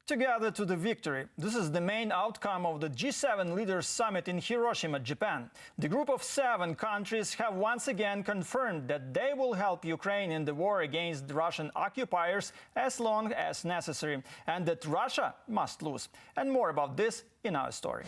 Together to the victory. This is the main outcome of the G7 Leaders Summit in Hiroshima, Japan. The group of 7 countries have once again confirmed that they will help Ukraine in the war against Russian occupiers as long as necessary, and that Russia must lose. And more about this in our story.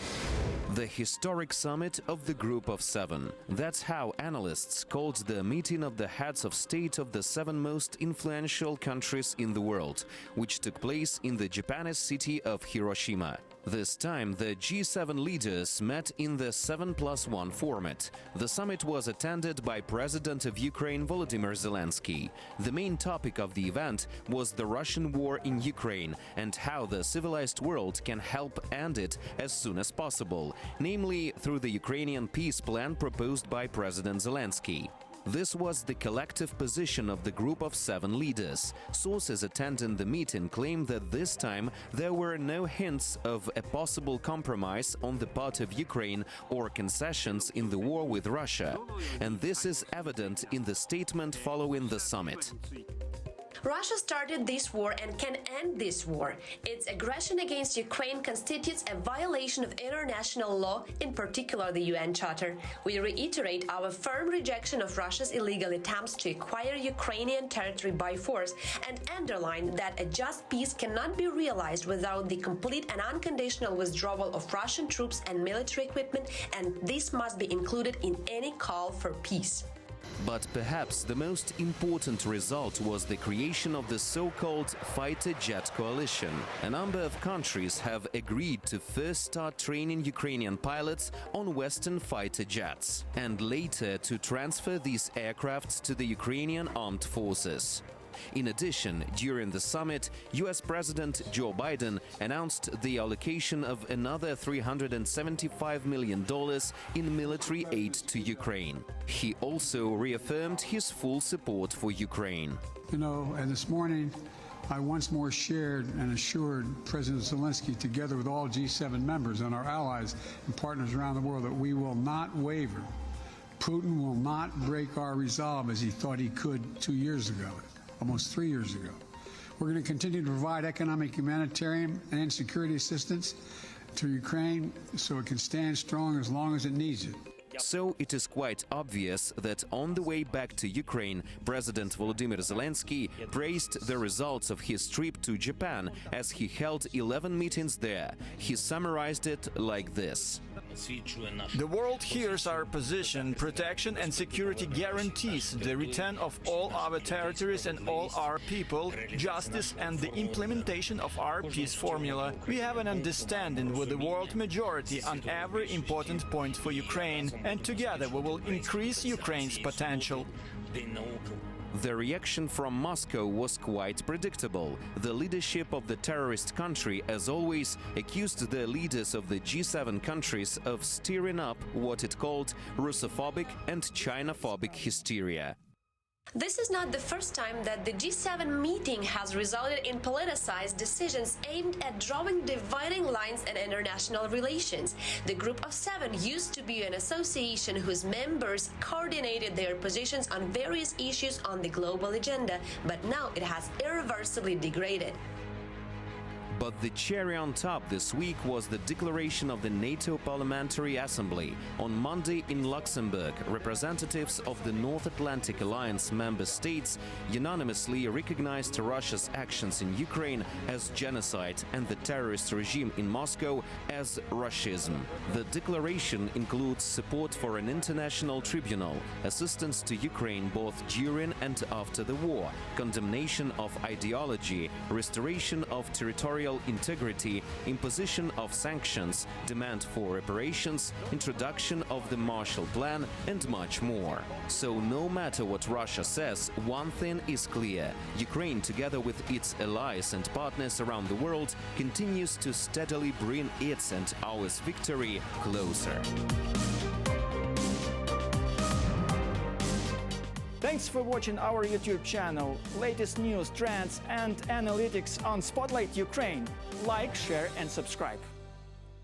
The historic summit of the Group of 7. That's how analysts called the meeting of the heads of state of the 7 most influential countries in the world, which took place in the Japanese city of Hiroshima. This time, the G7 leaders met in the 7+1 format. The summit was attended by President of Ukraine Volodymyr Zelenskyy. The main topic of the event was the Russian war in Ukraine and how the civilized world can help end it as soon as possible, namely through the Ukrainian peace plan proposed by President Zelenskyy. This was the collective position of the Group of 7 leaders. Sources attending the meeting claim that this time there were no hints of a possible compromise on the part of Ukraine or concessions in the war with Russia. And this is evident in the statement following the summit. Russia started this war and can end this war. Its aggression against Ukraine constitutes a violation of international law, in particular the UN Charter. We reiterate our firm rejection of Russia's illegal attempts to acquire Ukrainian territory by force and underline that a just peace cannot be realized without the complete and unconditional withdrawal of Russian troops and military equipment, and this must be included in any call for peace. But perhaps the most important result was the creation of the so-called fighter jet coalition. A number of countries have agreed to first start training Ukrainian pilots on Western fighter jets, and later to transfer these aircraft to the Ukrainian armed forces. In addition, during the summit, US President Joe Biden announced the allocation of another $375 million in military aid to Ukraine. He also reaffirmed his full support for Ukraine. And this morning, I once more shared and assured President Zelenskyy, together with all G7 members and our allies and partners around the world, that we will not waver. Putin will not break our resolve as he thought he could 2 years ago. Almost 3 years ago. We're going to continue to provide economic, humanitarian, and security assistance to Ukraine so it can stand strong as long as it needs it. So it is quite obvious that on the way back to Ukraine, President Volodymyr Zelenskyy praised the results of his trip to Japan as he held 11 meetings there. He summarized it like this. The world hears our position. Protection and security guarantees the return of all our territories and all our people, justice and the implementation of our peace formula. We have an understanding with the world majority on every important point for Ukraine, and together we will increase Ukraine's potential. The reaction from Moscow was quite predictable. The leadership of the terrorist country, as always, accused the leaders of the G7 countries of stirring up what it called Russophobic and Chinaphobic hysteria. This is not the first time that the G7 meeting has resulted in politicized decisions aimed at drawing dividing lines in international relations. The Group of 7 used to be an association whose members coordinated their positions on various issues on the global agenda, but now it has irreversibly degraded. But the cherry on top this week was the declaration of the NATO Parliamentary Assembly. On Monday in Luxembourg, representatives of the North Atlantic Alliance member states unanimously recognized Russia's actions in Ukraine as genocide and the terrorist regime in Moscow as Russism. The declaration includes support for an international tribunal, assistance to Ukraine both during and after the war, condemnation of ideology, restoration of territorial integrity, imposition of sanctions, demand for reparations, introduction of the Marshall Plan, and much more. So no matter what Russia says, one thing is clear: Ukraine, together with its allies and partners around the world, continues to steadily bring its and ours victory closer. Thanks for watching our YouTube channel. Latest news, trends and analytics on Spotlight Ukraine. Like, share and subscribe.